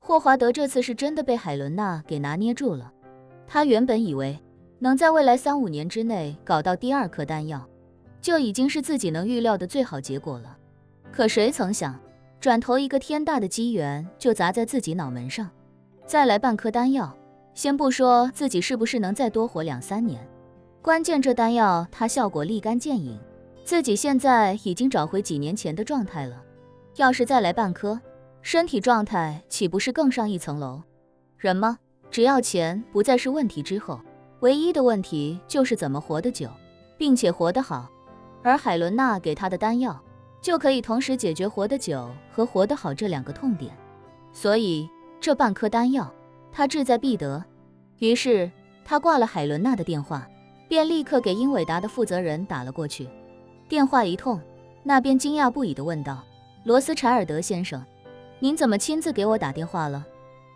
霍华德这次是真的被海伦娜给拿捏住了。他原本以为能在未来3-5年之内搞到第2颗丹药，就已经是自己能预料的最好结果了。可谁曾想，转头一个天大的机缘就砸在自己脑门上。再来半颗丹药，先不说自己是不是能再多活2-3年，关键这丹药它效果立竿见影，自己现在已经找回几年前的状态了。要是再来半颗，身体状态岂不是更上一层楼？人吗？只要钱不再是问题之后，唯一的问题就是怎么活得久，并且活得好。而海伦娜给他的丹药，就可以同时解决活得久和活得好这2个痛点。所以这半颗丹药，他志在必得。于是他挂了海伦娜的电话，便立刻给英伟达的负责人打了过去。电话一通，那边惊讶不已地问道：罗斯柴尔德先生，您怎么亲自给我打电话了？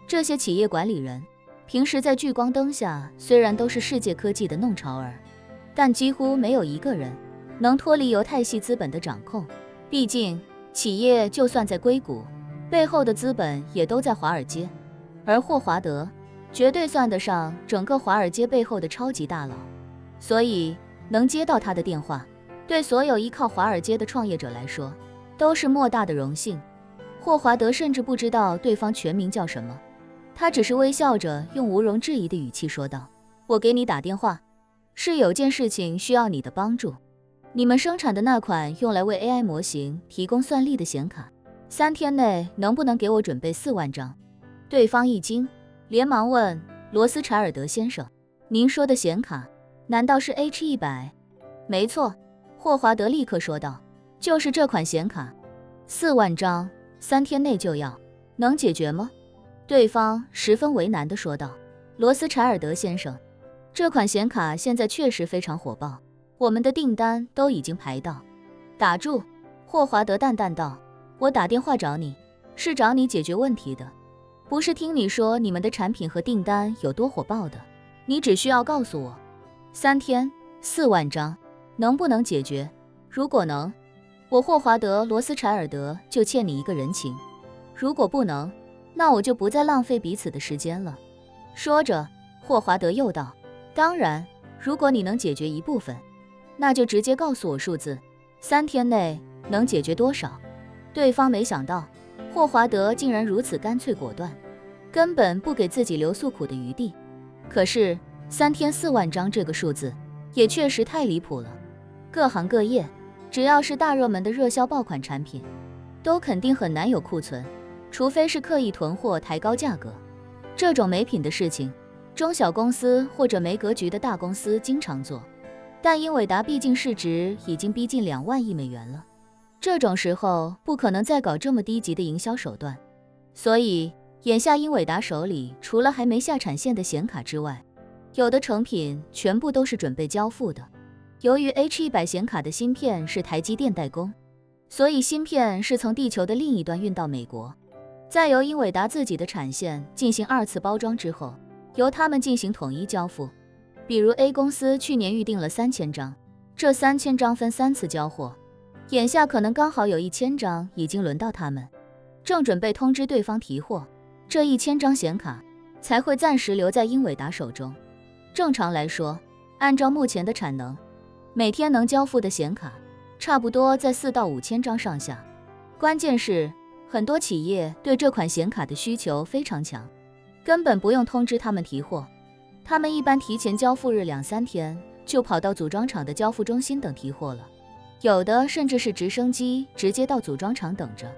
这些企业管理人平时在聚光灯下虽然都是世界科技的弄潮儿，但几乎没有一个人能脱离犹太系资本的掌控。毕竟企业就算在硅谷，背后的资本也都在华尔街，而霍华德绝对算得上整个华尔街背后的超级大佬。所以能接到他的电话，对所有依靠华尔街的创业者来说都是莫大的荣幸。霍华德甚至不知道对方全名叫什么，他只是微笑着用毋庸置疑的语气说道：我给你打电话，是有件事情需要你的帮助。你们生产的那款用来为 AI 模型提供算力的显卡，3天内能不能给我准备4万张？对方一惊，连忙问：罗斯柴尔德先生，您说的显卡难道是 H100？ 没错，霍华德立刻说道，就是这款显卡，4万张，3天内就要，能解决吗？对方十分为难地说道：罗斯柴尔德先生，这款显卡现在确实非常火爆，我们的订单都已经排到。打住，霍华德淡淡道，我打电话找你，是找你解决问题的，不是听你说你们的产品和订单有多火爆的。你只需要告诉我，3天4万张能不能解决？如果能，我霍华德罗斯柴尔德就欠你一个人情；如果不能，那我就不再浪费彼此的时间了。说着，霍华德又道，当然，如果你能解决一部分，那就直接告诉我数字，3天内能解决多少？对方没想到霍华德竟然如此干脆果断，根本不给自己留诉苦的余地。可是3天4万张这个数字也确实太离谱了，各行各业只要是大热门的热销爆款产品，都肯定很难有库存，除非是刻意囤货抬高价格。这种没品的事情，中小公司或者没格局的大公司经常做，但英伟达毕竟市值已经逼近2万亿美元了，这种时候不可能再搞这么低级的营销手段。所以眼下英伟达手里除了还没下产线的显卡之外，有的成品全部都是准备交付的。由于 H100 显卡的芯片是台积电代工，所以芯片是从地球的另一端运到美国，再由英伟达自己的产线进行2次包装之后，由他们进行统一交付。比如 A 公司去年预定了3000张，这3000张分3次交货，眼下可能刚好有1000张已经轮到他们，正准备通知对方提货，这1000张显卡才会暂时留在英伟达手中。正常来说，按照目前的产能，每天能交付的显卡差不多在4到5千张上下。关键是很多企业对这款显卡的需求非常强，根本不用通知他们提货，他们一般提前交付日2-3天就跑到组装厂的交付中心等提货了，有的甚至是直升机直接到组装厂等着，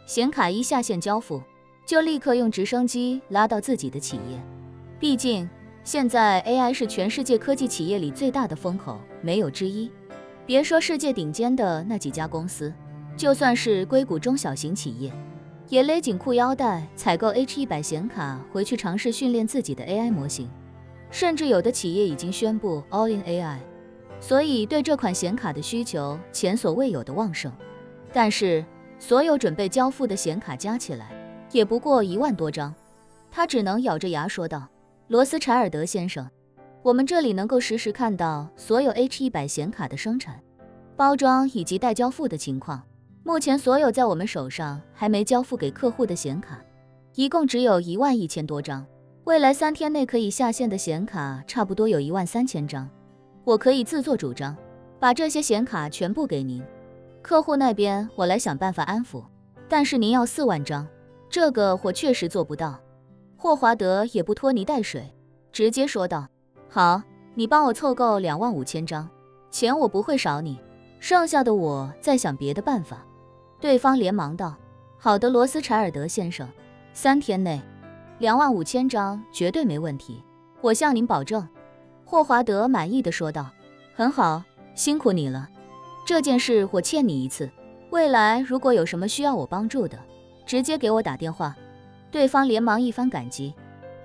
显卡一下线交付，就立刻用直升机拉到自己的企业。毕竟现在 AI 是全世界科技企业里最大的风口，没有之一。别说世界顶尖的那几家公司，就算是硅谷中小型企业，也勒紧裤腰带采购 H100 显卡回去尝试训练自己的 AI 模型，甚至有的企业已经宣布 All in AI， 所以对这款显卡的需求前所未有的旺盛。但是所有准备交付的显卡加起来也不过1万多张，他只能咬着牙说道，罗斯柴尔德先生，我们这里能够实时看到所有 H100 显卡的生产、包装以及待交付的情况。目前所有在我们手上还没交付给客户的显卡，一共只有11000多张，未来3天内可以下线的显卡差不多有13000张。我可以自作主张，把这些显卡全部给您。客户那边我来想办法安抚，但是您要4万张，这个我确实做不到。霍华德也不拖泥带水，直接说道：好，你帮我凑够25000张，钱我不会少你，剩下的我再想别的办法。对方连忙道：好的，罗斯柴尔德先生，3天内25000张绝对没问题，我向您保证。霍华德满意的说道：很好，辛苦你了，这件事我欠你一次，未来如果有什么需要我帮助的，直接给我打电话。对方连忙一番感激。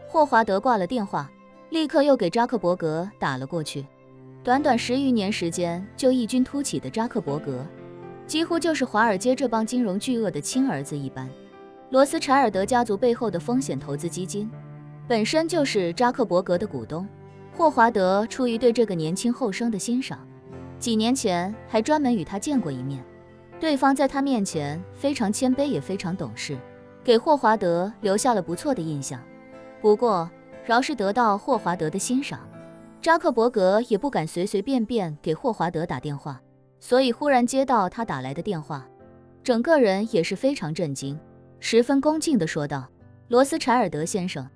霍华德挂了电话，立刻又给扎克伯格打了过去。短短10余年时间就异军突起的扎克伯格，几乎就是华尔街这帮金融巨鳄的亲儿子一般。罗斯柴尔德家族背后的风险投资基金，本身就是扎克伯格的股东。霍华德出于对这个年轻后生的欣赏，几年前还专门与他见过一面。对方在他面前非常谦卑，也非常懂事，给霍华德留下了不错的印象。不过，饶是得到霍华德的欣赏，扎克伯格也不敢随随便便给霍华德打电话，所以忽然接到他打来的电话，整个人也是非常震惊，十分恭敬地说道：罗斯柴尔德先生，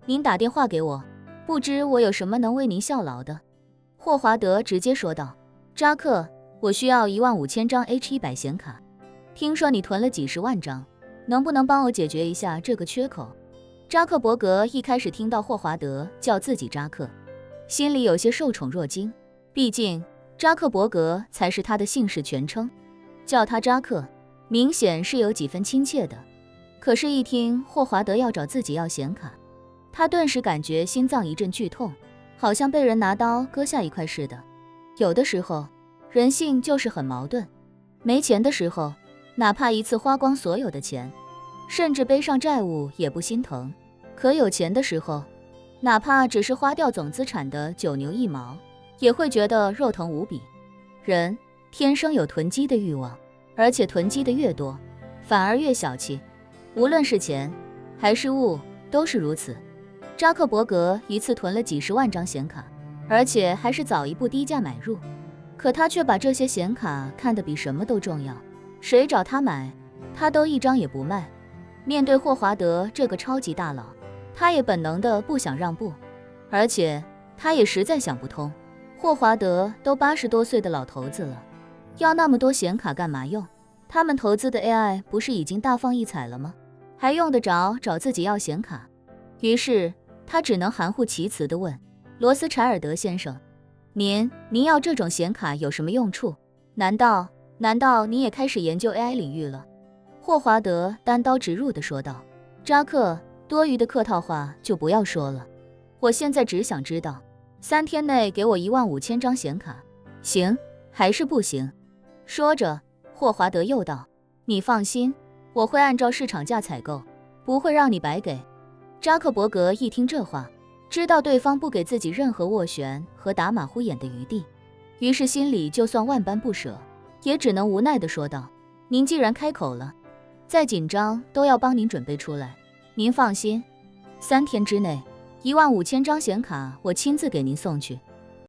您打电话给我，不知我有什么能为您效劳的。霍华德直接说道：扎克，我需要15000张 H100 显卡，听说你囤了几10万张，能不能帮我解决一下这个缺口？扎克伯格一开始听到霍华德叫自己扎克，心里有些受宠若惊，毕竟扎克伯格才是他的姓氏全称，叫他扎克明显是有几分亲切的。可是，一听霍华德要找自己要显卡，他顿时感觉心脏一阵剧痛，好像被人拿刀割下一块似的。有的时候，人性就是很矛盾，没钱的时候，哪怕一次花光所有的钱，甚至背上债务也不心疼，可有钱的时候，哪怕只是花掉总资产的9牛1毛，也会觉得肉疼无比。人天生有囤积的欲望，而且囤积的越多，反而越小气，无论是钱还是物都是如此。扎克伯格一次囤了几10万张显卡，而且还是早一步低价买入，可他却把这些显卡看得比什么都重要，谁找他买，他都一张也不卖。面对霍华德这个超级大佬，他也本能的不想让步，而且他也实在想不通，霍华德都80多岁的老头子了，要那么多显卡干嘛用？他们投资的 AI 不是已经大放异彩了吗？还用得着找自己要显卡？于是他只能含糊其辞地问：罗斯柴尔德先生，您要这种显卡有什么用处？难道您也开始研究 AI 领域了？霍华德单刀直入地说道：扎克，多余的客套话就不要说了，我现在只想知道，3天内给我15000张显卡，行还是不行？说着，霍华德又道：你放心，我会按照市场价采购，不会让你白给。扎克伯格一听这话，知道对方不给自己任何斡旋和打马虎眼的余地，于是心里就算万般不舍，也只能无奈地说道：您既然开口了，再紧张都要帮您准备出来。您放心，3天之内，15000张显卡我亲自给您送去。